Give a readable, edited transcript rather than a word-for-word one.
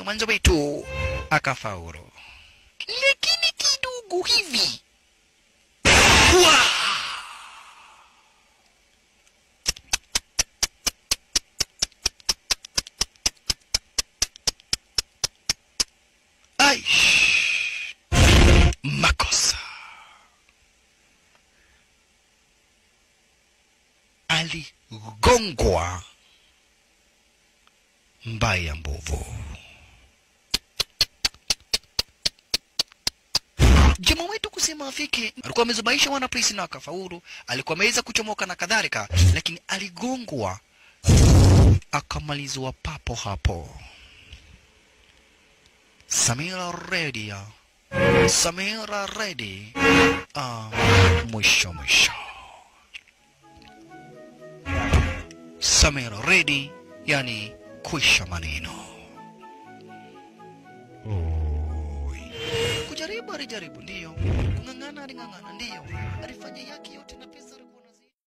mwanzo wetu akafaulu, lakini kidogo hivi makosa. Aligongwa mbaya mbovu. Jamaa wetu kusema afike, alikuwa amezubaisha wana polisi na akafaulu, alikuwa ameweza kuchomoka na kadhalika, lakini aligongwa akamalizwa papo hapo. Samira ready. Mwisho. Samira ready, yani kwisha maneno. Kujaribu alijaribu, ndiyo. Kung'ang'ana aling'ang'ana, ndiyo. Alifanya yake yote na pesa